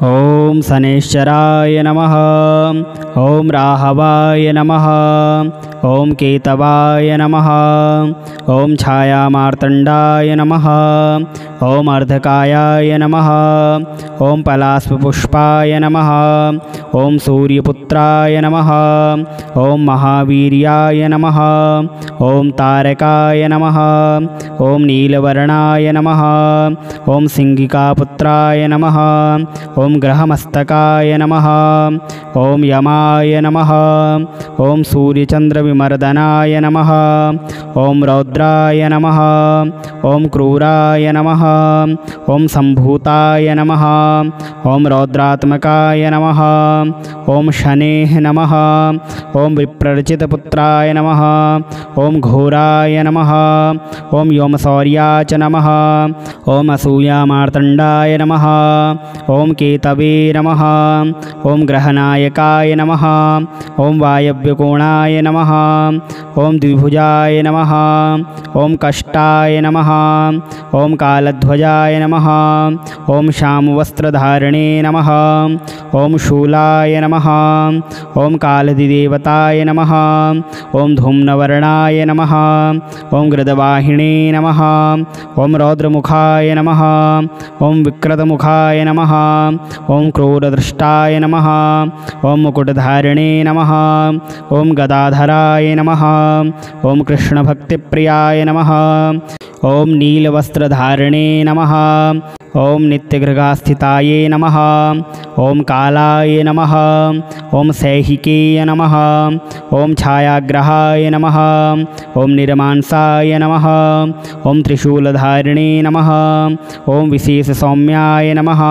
ॐ शनैश्चराय नमः। ॐ राहवाय नमः। ॐ केतवाय नमः। ॐ छायामार्तण्डाय नमः। ॐ अर्धकायाय नमः। ॐ पलाशपुष्पाय नमः। ॐ सूर्यपुत्राय नमः। ॐ महावीर्याय नमः। ॐ तारकाय नमः। ॐ नीलवर्णाय नमः। ॐ सिंहिकापुत्राय नमः। ॐ ग्रहमस्तकाय नमः। ॐ यमाय नमः। ॐ सूर्यचन्द्रविमर्दनाय नमः। ॐ रौद्राय नमः। ॐ क्रूराय नमः। ॐ सम्भूताय नमः। ॐ रौद्रात्मकाय नमः। ॐ शनेः नमः। ॐ विप्रचितपुत्राय नमः। ॐ घोराय नमः। ॐ व्योमशौर्याय च नमः। ॐ असूयामार्तण्डाय नमः। ॐ केतवे नमः। ॐ ग्रहनायकाय नमः। ॐ वायव्यकोणाय नमः। ॐ द्विभुजाय नमः। ॐ कष्टाय नमः। ॐ कालध्वजाय नमः। ॐ श्यामवस्त्रधारिणे नमः। ॐ शूलाय नमः। ॐ कालदिदेवताय नमः। ॐ धूम्नवर्णाय नमः। ॐ गृदवाहिने नमः। ॐ रौद्रमुखाय नमः। ॐ विकृतमुखाय नमः। ॐ क्रोधदृष्टाय नमः। ॐ मुकुटधारिणे नमः। ॐ गदाधराय नमः। ॐ कृष्णभक्तिप्रियाय नमः। ॐ नीलवस्त्रधारिणे नमः। ॐ नित्यगृहास्थिताय नमः। ॐ कालाय नमः। ॐ सैहिकेय नमः। ॐ छायाग्रहाय नमः। ॐ निर्मांसाय नमः। ॐ त्रिशूलधारिणे नमः। ॐ विशेषसौम्याय नमः।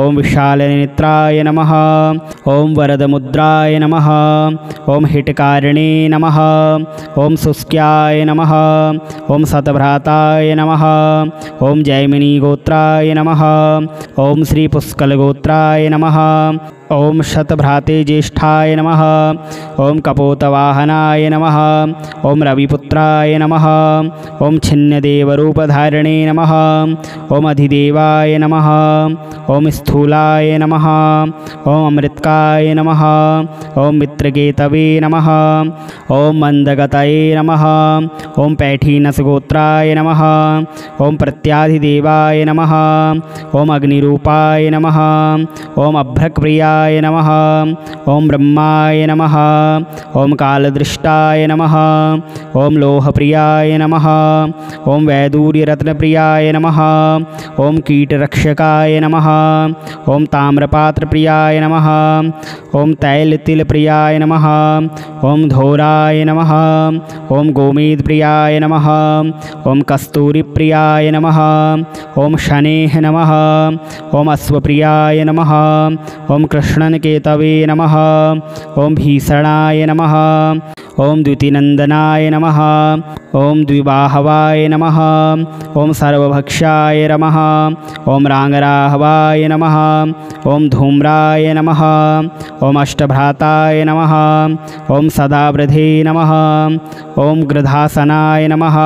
ॐ विशालनेत्राय नमः। ॐ वरदमुद्राय नमः। ॐ हिटकारिणे नमः। ॐ शुष्क्याय नमः। ॐ शतभ्राताय नमः। ॐ जैमिनीगोत्राय नमः। ॐ श्रीपुष्कलगोत्राय नमः। ॐ शतभ्राते ज्येष्ठाय नमः। ॐ कपोतवाहनाय नमः। ॐ रविपुत्राय नमः। ॐ छिन्नदेवरूपधारिणे नमः। ॐ अधिदेवाय नमः। ॐ स्थूलाय नमः। ॐ अमृतकाय नमः। ॐ मित्रकेतवे नमः। ॐ मन्दगतये नमः। ॐ पैठीनसगोत्राय नमः। ॐ प्रत्याधिदेवाय नमः। ॐ अग्निरूपाय नमः। ॐ अभ्रक्प्रियाय नमः। ॐ ब्रह्माय नमः। ॐ कालदृष्टाय नमः। ॐ लोहप्रियाय नमः। ॐ वैदूर्यरत्नप्रियाय नमः। ॐ कीटरक्षकाय नमः। ॐ ताम्रपात्रप्रियाय नमः। ॐ तैलतिलप्रियाय नमः। ॐ धौराय नमः। ॐ गोमेदप्रियाय नमः। ॐ कस्तूरिप्रियाय नमः। ॐ शनेः नमः। ॐ अश्वप्रियाय नमः। ॐ कृष्णकेतवे नमः। ॐ भीषणाय नमः। ॐ द्युतिनन्दनाय नमः। ॐ द्विबाहवाय नमः। ॐ सर्वभक्षाय नमः। ॐ राङ्गराहवाय नमः। ॐ धूम्राय नमः। ॐ अष्टभ्राताय नमः। ॐ सदावृधे नमः। ॐ गृधासनाय नमः।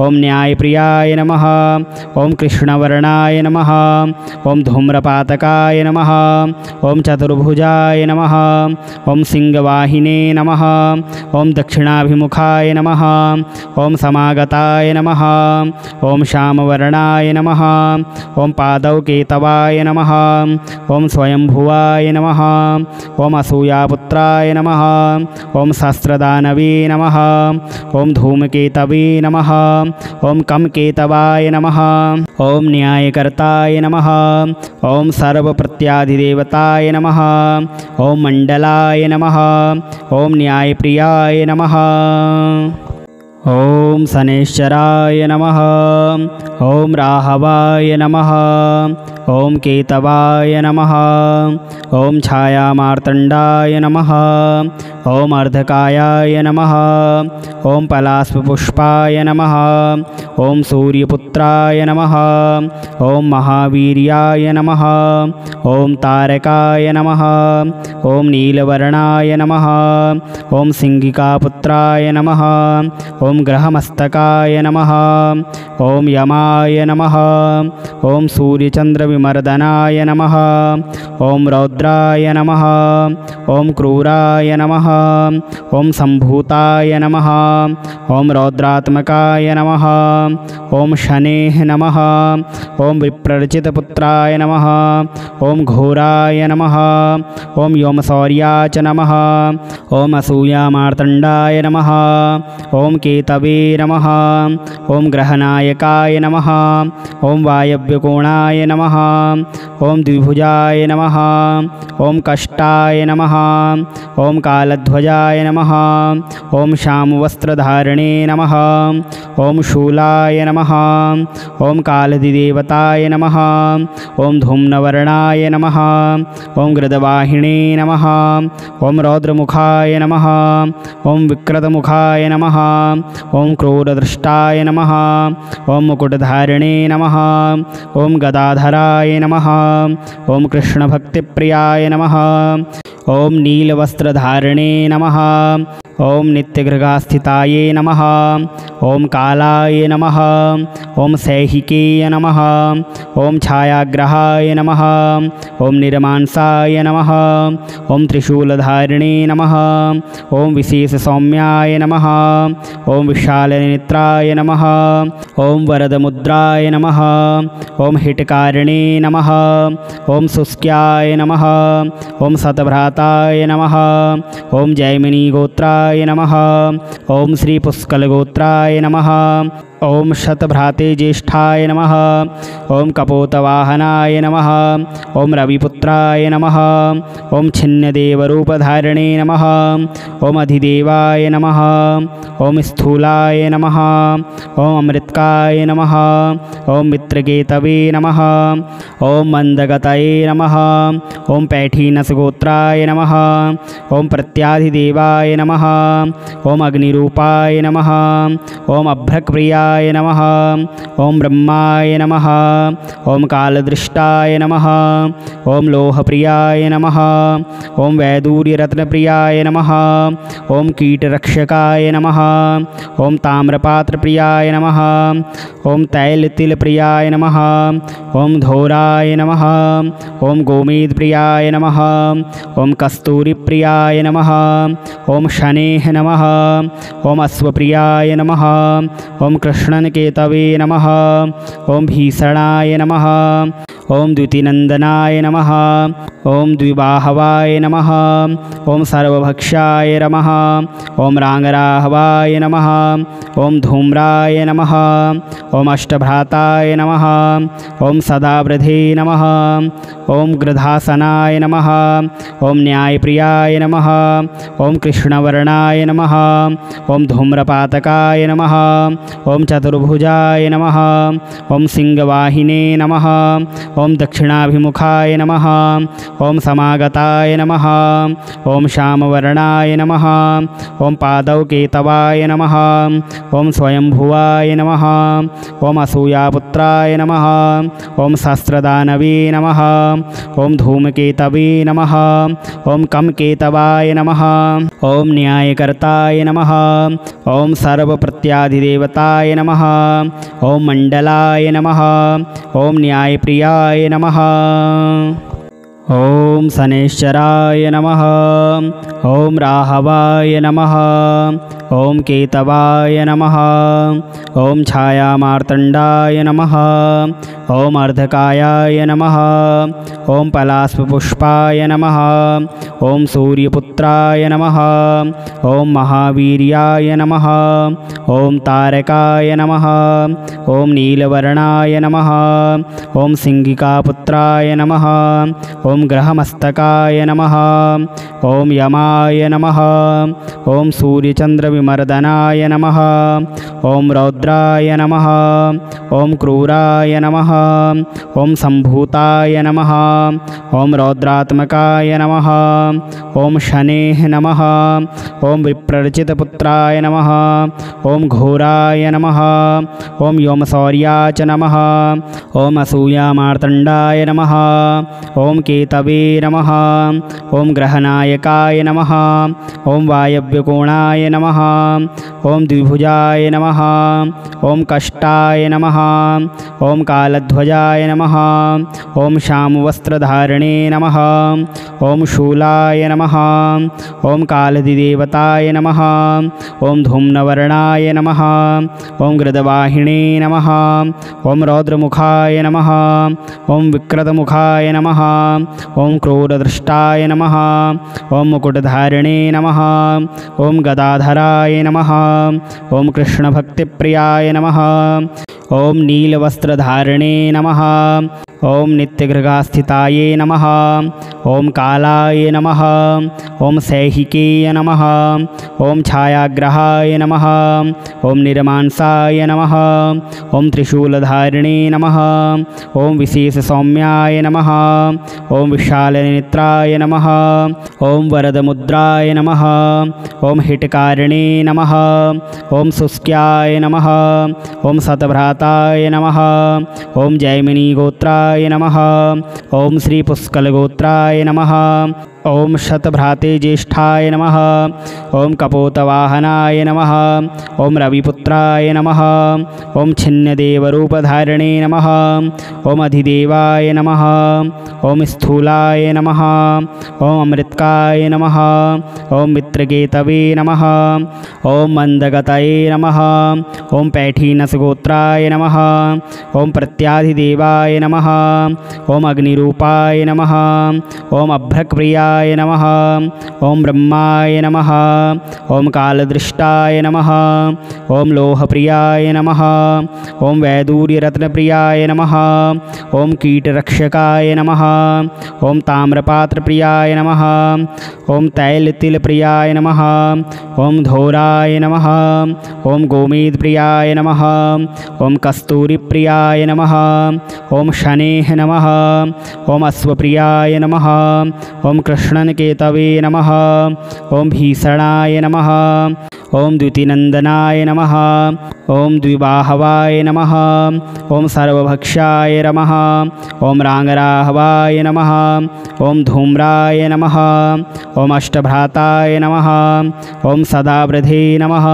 ॐ न्यायप्रियाय नमः। ॐ कृष्णवर्णाय नमः। ॐ धूम्रपातकाय नमः। ॐ चतुर्भुजाय नमः। ॐ सिंहवाहिने नमः। ॐ दक्षिणाभिमुखाय नमः। ॐ समागताय नमः। ॐ श्यामवर्णाय नमः। ॐ पादौ केतवाय नमः। ॐ स्वयंभुवाय नमः। ॐ असूयापुत्राय नमः। ॐ सहस्रदानवे नमः। ॐ धूमकेतवे नमः। ॐ कमकेतवाय नमः। ॐ न्यायकर्ताय नमः। ॐ सर्वप्रत्याधिदेवताय नमः। ॐ मण्डलाय नमः। ॐ न्यायप्रियाय नमः। ॐ शनैश्चराय नमः। ॐ राहवाय नमः। ॐ केतवाय नमः। ॐ छायामार्तण्डाय नमः। ॐ अर्धकायाय नमः। ॐ पलाशपुष्पाय नमः। ॐ सूर्यपुत्राय नमः। ॐ महावीर्याय नमः। ॐ तारकाय नमः। ॐ नीलवर्णाय नमः। ॐ सिंहिकापुत्राय नमः। ॐ ग्रहमस्तकाय नमः। ॐ यमाय नमः। ॐ सूर्यचन्द्रविमर्दनाय नमः। ॐ रौद्राय नमः। ॐ क्रूराय नमः। ॐ सम्भूताय नमः। ॐ रौद्रात्मकाय नमः। ॐ शनेः नमः। ॐ विप्रचितपुत्राय नमः। ॐ घोराय नमः। ॐ व्योमशौर्याच नमः। ॐ असूयामार्तण्डाय नमः। ॐ केतवे नमः। ॐ ग्रहनायकाय नमः। ॐ वायव्यकोणाय नमः। ॐ द्विभुजाय नमः। ॐ कष्टाय नमः। ॐ कालध्वजाय नमः। ॐ श्यामवस्त्रधारिणे नमः। ॐ शूलाय नमः। ॐ कालदिदेवताय नमः। ॐ धूम्नवर्णाय नमः। ॐ गृदवाहिने नमः। ॐ रौद्रमुखाय नमः। ॐ विकृतमुखाय नमः। ॐ क्रूरदृष्टाय नमः। ॐ मुकुटधारिणे नमः। ॐ गदाधराय नमः। ॐ कृष्णभक्तिप्रियाय नमः। ॐ नीलवस्त्रधारिणे नमः। ॐ नित्यगृहास्थिताय नमः। ॐ कालाय नमः। ॐ सैहिकेय नमः। ॐ छायाग्रहाय नमः। ॐ निर्मांसाय नमः। ॐ त्रिशूलधारिणे नमः। ॐ विशेषसौम्याय नमः। ॐ विशालनेत्राय नमः। ॐ वरदमुद्राय नमः। ॐ हिटकारिणे नमः। ॐ शुष्क्याय नमः। ॐ शतभ्राताय नमः। ॐ जैमिनीगोत्राय नमः। ॐ श्रीपुष्कलगोत्राय नमः। ॐ शतभ्राते ज्येष्ठाय नमः। ॐ कपोतवाहनाय नमः। ॐ रविपुत्राय नमः। ॐ छिन्नदेवरूपधारिणे नमः। ॐ अधिदेवाय नमः। ॐ स्थूलाय नमः। ॐ अमृतकाय नमः। ॐ मित्रकेतवे नमः। ॐ मन्दगतये नमः। ॐ पैठीनसगोत्राय नमः। ॐ प्रत्याधिदेवाय नमः। ॐ अग्निरूपाय नमः। ॐ अभ्रक्प्रियाय नमः। ॐ ब्रह्माय नमः। ॐ कालदृष्टाय नमः। ॐ लोहप्रियाय नमः। ॐ वैदूर्यरत्नप्रियाय नमः। ॐ कीटरक्षकाय नमः। ॐ ताम्रपात्रप्रियाय नमः। ॐ तैलतिलप्रियाय नमः। ॐ धौराय नमः। ॐ गोमेदप्रियाय नमः। ॐ कस्तूरिप्रियाय नमः। ॐ शनेः नमः। ॐ अश्वप्रियाय नमः। ॐ कृष्णनकेतवे नमः। ॐ भीषणाय नमः। ॐ द्युतिनन्दनाय नमः। ॐ द्विबाहवाय नमः। ॐ सर्वभक्षाय नमः। ॐ राङ्गराहवाय नमः। ॐ धूम्राय नमः। ॐ अष्टभ्राताय नमः। ॐ सदावृधे नमः। ॐ गृधासनाय नमः। ॐ न्यायप्रियाय नमः। ॐ कृष्णवर्णाय नमः। ॐ धूम्रपातकाय नमः। ॐ चतुर्भुजाय नमः। ॐ सिंहवाहिने नमः। ॐ दक्षिणाभिमुखाय नमः। ॐ समागताय नमः। ॐ श्यामवर्णाय नमः। ॐ पादौ केतवाय नमः। ॐ स्वयंभुवाय नमः। ॐ असूयापुत्राय नमः। ॐ सहस्रदानवे नमः। ॐ धूमकेतवे नमः। ॐ कमकेतवाय नमः। ॐ न्यायकर्ताय नमः। ॐ सर्वप्रत्याधिदेवताय नमः। ॐ मण्डलाय नमः। ॐ न्यायप्रियाय नमः। ॐ शनैश्चराय नमः। ॐ राहवाय नमः। ॐ केतवाय नमः। ॐ छायामार्तण्डाय नमः। ॐ अर्धकायाय नमः। ॐ पलाशपुष्पाय नमः। ॐ सूर्यपुत्राय नमः। ॐ महावीर्याय नमः। ॐ तारकाय नमः। ॐ नीलवर्णाय नमः। ॐ सिंहिकापुत्राय नमः। ॐ ग्रहमस्तकाय नमः। ॐ यमाय नमः। ॐ सूर्यचन्द्रविमर्दनाय नमः। ॐ रौद्राय नमः। ॐ क्रूराय नमः। ॐ सम्भूताय नमः। ॐ रौद्रात्मकाय नमः। ॐ शनेः नमः। ॐ विप्रचितपुत्राय नमः। ॐ घोराय नमः। ॐ व्योमशौर्याच नमः। ॐ असूयामार्तण्डाय नमः। ॐ केतवे नमः। ॐ ग्रहनायकाय नमः। ॐ वायव्यकोणाय नमः। ॐ द्विभुजाय नमः। ॐ कष्टाय नमः। ॐ कालध्वजाय नमः। ॐ श्यामवस्त्रधारिणे नमः। ॐ शूलाय नमः। ॐ कालदिदेवताय नमः। ॐ धूम्रवर्णाय नमः। ॐ गृदवाहिने नमः। ॐ रौद्रमुखाय नमः। ॐ विकृतमुखाय नमः। ॐ क्रोधदृष्टाय नमः। ॐ मुकुटधारिणे नमः। ॐ गदाधराय नमः। ॐ कृष्णभक्तिप्रियाय नमः। ॐ नीलवस्त्रधारिणे नमः। ॐ नित्यगृहास्थिताये नमः। ॐ कालाय नमः। ॐ सैहिकेय नमः। ॐ छायाग्रहाय नमः। ॐ निर्मांसाय नमः। ॐ त्रिशूलधारिणे नमः। ॐ विशेषसौम्याय नमः। ॐ विशालनेत्राय नमः। ॐ वरदमुद्राय नमः। ॐ हिटकारिणे नमः। ॐ शुष्क्याय नमः। ॐ शतभ्राताय नमः। ॐ जैमिनीगोत्राय नमः। ॐ श्रीपुष्कलगोत्राय नमः। ॐ शतभ्राते ज्येष्ठाय नमः। ॐ कपोतवाहनाय नमः। ॐ रविपुत्राय नमः। ॐ छिन्नदेवरूपधारिणे नमः। ॐ अधिदेवाय नमः। ॐ स्थूलाय नमः। ॐ अमृतकाय नमः। ॐ मित्रकेतवे नमः। ॐ मन्दगतये नमः। ॐ पैठीनसगोत्राय नमः। ॐ प्रत्याधिदेवाय नमः। ॐ अग्निरूपाय नमः। ॐ अभ्रक्प्रियाय नमः। ॐ ब्रह्माय नमः। ॐ कालदृष्टाय नमः। ॐ लोहप्रियाय नमः। ॐ वैदूर्यरत्नप्रियाय नमः। ॐ कीटरक्षकाय नमः। ॐ ताम्रपात्रप्रियाय नमः। ॐ तैलतिलप्रियाय नमः। ॐ धौराय नमः। ॐ गोमेदप्रियाय नमः। ॐ कस्तूरिप्रियाय नमः। ॐ शनेः नमः। ॐ अश्वप्रियाय नमः। ॐ कृष्णनकेतवे नमः। ॐ भीषणाय नमः। ॐ द्युतिनन्दनाय नमः। ॐ द्विबाहवाय नमः। ॐ सर्वभक्षाय नमः। ॐ राङ्गराहवाय नमः। ॐ धूम्राय नमः। ॐ अष्टभ्राताय नमः। ॐ सदावृधे नमः।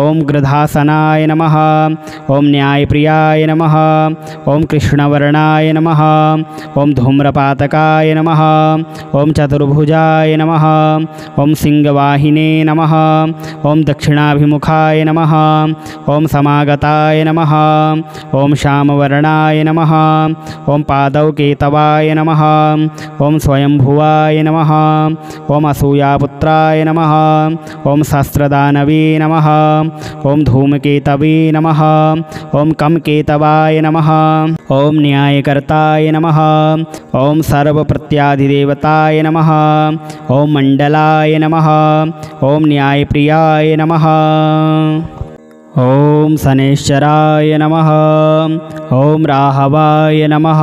ॐ गृधासनाय नमः। ॐ न्यायप्रियाय नमः। ॐ कृष्णवर्णाय नमः। ॐ धूम्रपातकाय नमः। ॐ चतुर्भुजाय नमः। ॐ सिंहवाहिने नमः। ॐ दक्षिणाभिमुखाय नमः। ॐ समागताय नमः। ॐ श्यामवर्णाय नमः। ॐ पादौ केतवाय नमः। ॐ स्वयंभुवाय नमः। ॐ असूयापुत्राय नमः। ॐ सहस्रदानवे नमः। ॐ धूमकेतवे नमः। ॐ कमकेतवाय नमः। ॐ न्यायकर्ताय नमः। ॐ सर्वप्रत्याधिदेवताय नमः। ॐ मण्डलाय नमः। ॐ न्यायप्रियाय नमः। ॐ शनैश्चराय नमः। ॐ राहवाय नमः।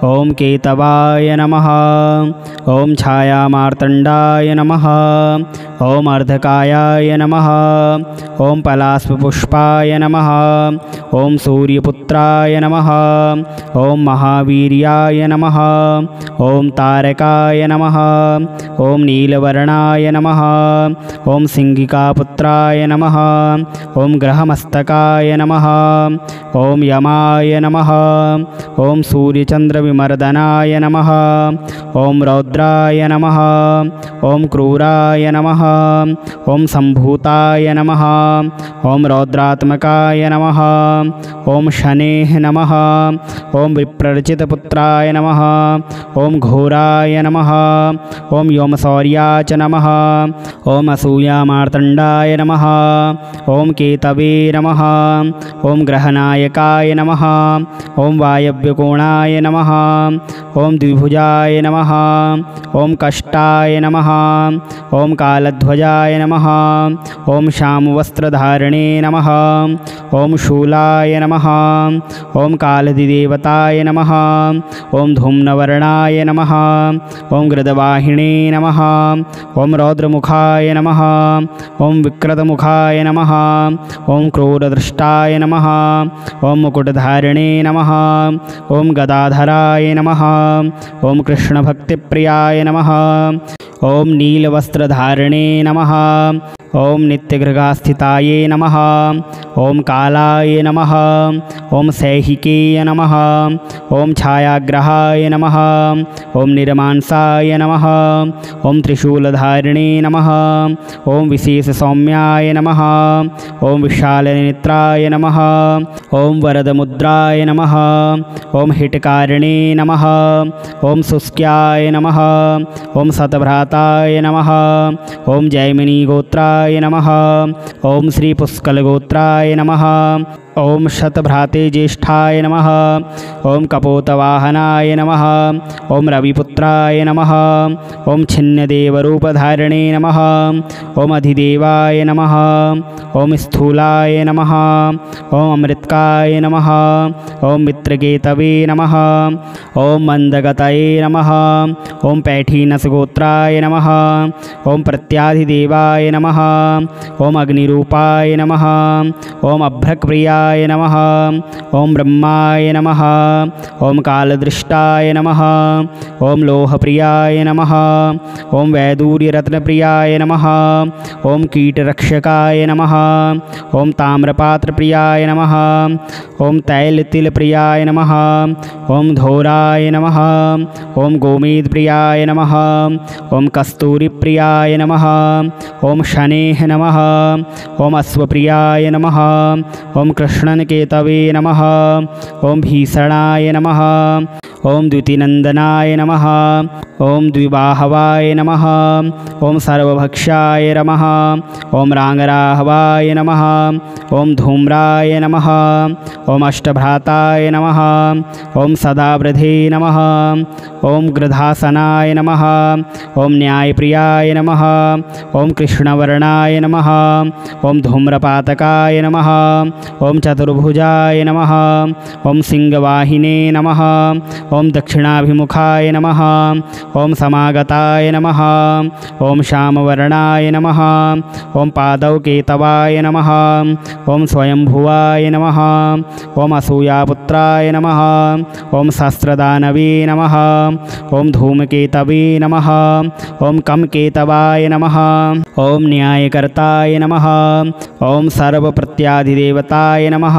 ॐ केतवाय नमः। ॐ छायामार्तण्डाय नमः। ॐ अर्धकायाय नमः। ॐ पलाशपुष्पाय नमः। ॐ सूर्यपुत्राय नमः। ॐ महावीर्याय नमः। ॐ तारकाय नमः। ॐ नीलवर्णाय नमः। ॐ सिंहिकापुत्राय नमः। ॐ ग्रहमस्तकाय नमः। ॐ यमाय नमः। ॐ सूर्यचन्द्रविमर्दनाय नमः। ॐ रौद्राय नमः। ॐ क्रूराय नमः। ॐ सम्भूताय नमः। ॐ रौद्रात्मकाय नमः। ॐ शनेः नमः। ॐ विप्रचितपुत्राय नमः। ॐ घोराय नमः। ॐ व्योमशौर्याय च नमः। ॐ असूयामार्तण्डाय नमः। ॐ केतवे नमः। ॐ ग्रहनायकाय नमः। ॐ वायव्यकोणाय नमः। ॐ द्विभुजाय नमः। ॐ कष्टाय नमः। ॐ कालध्वजाय नमः। ॐ श्यामवस्त्रधारिणे नमः। ॐ शूलाय नमः। ॐ कालदिदेवताय नमः। ॐ धूम्रवर्णाय नमः। ॐ गृदवाहिने नमः। ॐ रौद्रमुखाय नमः। ॐ विकृतमुखाय नमः। ॐ क्रूरदृष्टाय नमः ॐ मुकुटधारिणे नमः ॐ गदाधराय नमः ॐ कृष्णभक्तिप्रियाय नमः ॐ नीलवस्त्रधारिणे नमः ॐ नित्यगृहास्थिताय नमः ॐ कालाय नमः ॐ सैहिकेय नमः ॐ छायाग्रहाय नमः ॐ निर्मांसाय नमः ॐ त्रिशूलधारिणे नमः ॐ विशेषसौम्याय नमः ॐ विशालनेत्राय नमः ॐ वरदमुद्राय नमः ॐ हिटकारिणे नमः ॐ शुष्क्याय नमः ॐ शतभ्राताय नमः ॐ जैमिनीगोत्राय नमः ॐ श्रीपुष्कलगोत्राय नमः ॐ शतभ्राते ज्येष्ठाय नमः ॐ कपोतवाहनाय नमः ॐ रविपुत्राय नमः ॐ छिन्नदेवरूपधारिणे नमः ॐ अधिदेवाय नमः ॐ स्थूलाय नमः ॐ अमृतकाय नमः ॐ मित्रकेतवे नमः ॐ मन्दगतये नमः ॐ पैठीनसगोत्राय नमः ॐ प्रत्याधिदेवाय नमः ॐ अग्निरूपाय नमः ॐ अभ्रक्प्रियाय नमः ॐ ब्रह्माय नमः ॐ कालदृष्टाय नमः ॐ लोहप्रियाय नमः ॐ वैदूर्यरत्नप्रियाय नमः ॐ कीटरक्षकाय नमः ॐ ताम्रपात्रप्रियाय नमः ॐ तैलतिलप्रियाय नमः ॐ धोराय नमः ॐ गोमेदप्रियाय नमः ॐ कस्तूरिप्रियाय नमः ॐ शनेः नमः ॐ अश्वप्रियाय नमः ॐ कृष्णनकेतवे नमः ॐ भीषणाय नमः ॐ द्युतिनन्दनाय नमः ॐ द्विबाहवाय नमः ॐ सर्वभक्षाय नमः ॐ राङ्गराहवाय नमः ॐ धूम्राय नमः ॐ अष्टभ्राताय नमः ॐ सदावृधे नमः ॐ गृधासनाय नमः ॐ न्यायप्रियाय नमः ॐ कृष्णवर्णाय नमः ॐ धूम्रपातकाय नमः ॐ चतुर्भुजाय नमः ॐ सिंहवाहिने नमः ॐ दक्षिणाभिमुखाय नमः ॐ समागताय नमः ॐ श्यामवर्णाय नमः ॐ पादौकेतवाय नमः ॐ स्वयंभुवाय नमः ॐ असूयापुत्राय नमः ॐ सहस्रदानवे नमः ॐ धूमकेतवे नमः ॐ कमकेतवाय नमः ॐ न्यायकर्ताय नमः ॐ सर्वप्रत्याधिदेवताय नमः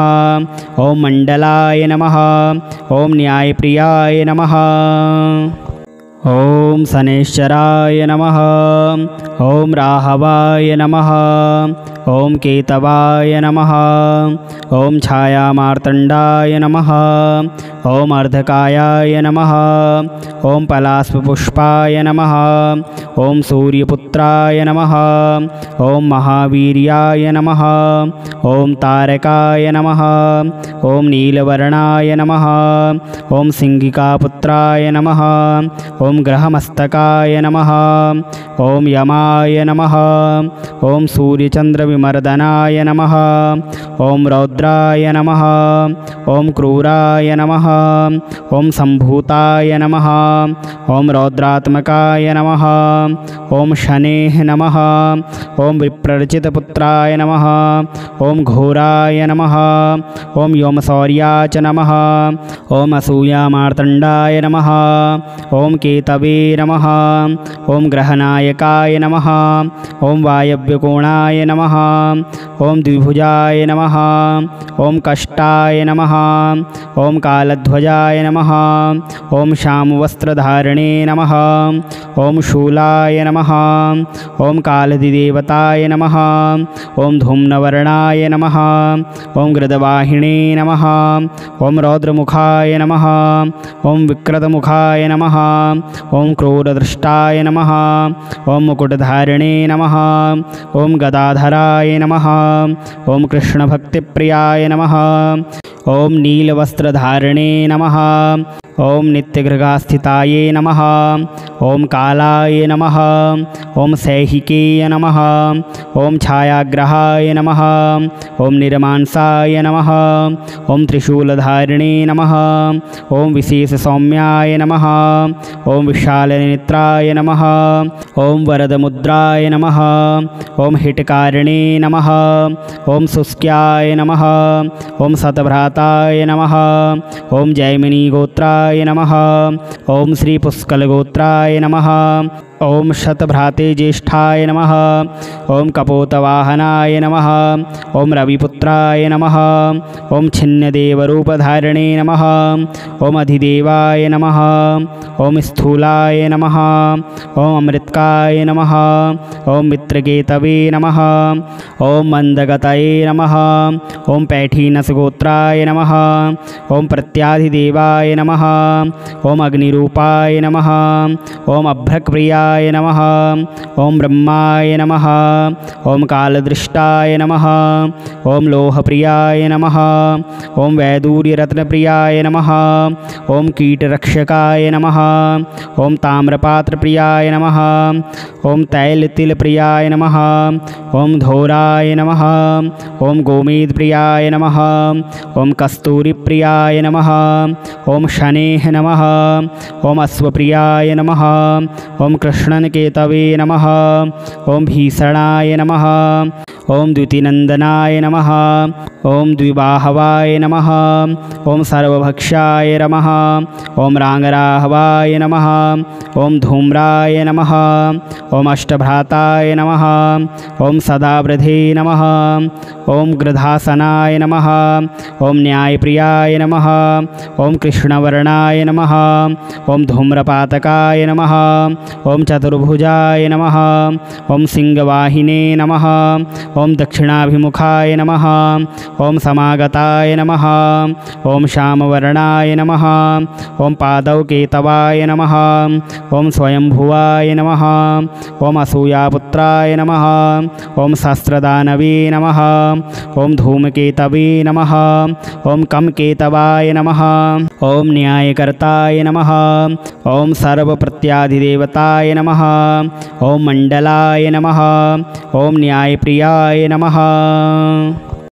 ॐ मण्डलाय नमः ॐ न्यायप्रियाय नमः ॐ शनैश्चराय नमः ॐ राहवाय नमः ॐ केतवाय नमः ॐ छायामार्तण्डाय नमः ॐ अर्धकायाय नमः ॐ पलाशपुष्पाय नमः ॐ सूर्यपुत्राय नमः ॐ महावीर्याय नमः ॐ तारकाय नमः ॐ नीलवर्णाय नमः ॐ सिंहिकापुत्राय नमः ॐ ग्रहमस्तकाय नमः ॐ यमाय नमः ॐ सूर्यचन्द्रविमर्दनाय नमः ॐ रौद्राय नमः ॐ क्रूराय नमः ॐ सम्भूताय नमः ॐ रौद्रात्मकाय नमः ॐ शनेः नमः ॐ विप्ररचितपुत्राय नमः ॐ घोराय नमः ॐ व्योमशौर्याच नमः ॐ असूयामार्तण्डाय नमः ॐ केतवे नमः ॐ ग्रहनायकाय नमः ॐ वायव्यकोणाय नमः ॐ द्विभुजाय नमः ॐ कष्टाय नमः ॐ कालध्वजाय नमः ॐ श्यामवस्त्रधारिणे नमः ॐ शूलाय नमः ॐ कालधिदेवताय नमः ॐ धूम्नवर्णाय नमः ॐ गृदवाहिने नमः ॐ रौद्रमुखाय नमः ॐ विकृतमुखाय नमः ॐ क्रूरदृष्टाय नमः ॐ मुकुटधारिणे नमः ॐ गदाधराय नमः ॐ कृष्णभक्तिप्रियाय नमः ॐ नीलवस्त्रधारिणे नमः ॐ नित्यगृहास्थिताये नमः। ॐ कालाय नमः। ॐ सैहिकेय नमः। ॐ छायाग्रहाय नमः। ॐ निर्मांसाय नमः। ॐ त्रिशूलधारिणे नमः। ॐ विशेषसौम्याय नमः। ॐ विशालनेत्राय नमः। ॐ वरदमुद्राय नमः। ॐ हिटकारिणे नमः। ॐ शुष्क्याय नमः। ॐ शतभ्राताय नमः। ॐ जैमिनीगोत्राय नमः। ॐ श्रीपुष्कलगोत्राय नमः। ॐ शतभ्राते ज्येष्ठाय नमः। ॐ कपोतवाहनाय नमः। ॐ रविपुत्राय नमः। ॐ छिन्नदेवरूपधारिणे नमः। ॐ अधिदेवाय नमः। ॐ स्थूलाय नमः। ॐ अमृतकाय नमः। ॐ मित्रकेतवे नमः। ॐ मन्दगतये नमः। ॐ पैठीनसगोत्राय नमः। ॐ प्रत्याधिदेवाय नमः। ॐ अग्निरूपाय नमः। ॐ अभ्रक्प्रियाय नमः। ॐ ब्रह्माय नमः। ॐ कालदृष्टाय नमः। ॐ लोहप्रियाय नमः। ॐ वैदूर्यरत्नप्रियाय नमः। ॐ कीटरक्षकाय नमः। ॐ ताम्रपात्रप्रियाय नमः। ॐ तैलतिलप्रियाय नमः। ॐ धौराय नमः। ॐ गोमेदप्रियाय नमः। ॐ कस्तूरिप्रियाय नमः। ॐ शनेः नमः। ॐ अश्वप्रियाय नमः। ॐ कृष्णनकेतवे नमः। ॐ भीषणाय नमः। ॐ द्युतिनन्दनाय नमः। ॐ द्विबाहवाय नमः। ॐ सर्वभक्षाय नमः। ॐ राङ्गराहवाय नमः। ॐ धूम्राय नमः। ॐ अष्टभ्राताय नमः। ॐ सदावृधे नमः। ॐ गृधासनाय नमः। ॐ न्यायप्रियाय नमः। ॐ कृष्णवर्णाय नमः। ॐ धूम्रपातकाय नमः। ॐ चतुर्भुजाय नमः। ॐ सिंहवाहिने नमः। ॐ दक्षिणाभिमुखाय नमः। ॐ समागताय नमः। ॐ श्यामवर्णाय नमः। ॐ पादौ केतवाय नमः। ॐ स्वयंभुवाय नमः। ॐ असूयापुत्राय नमः। ॐ सहस्रदानवे नमः। ॐ धूमकेतवे नमः। ॐ कमकेतवाय नमः। ॐ न्यायकर्ताय नमः। ॐ सर्वप्रत्याधिदेवताय नमः। ॐ मण्डलाय नमः। ॐ न्यायप्रियाय नमः।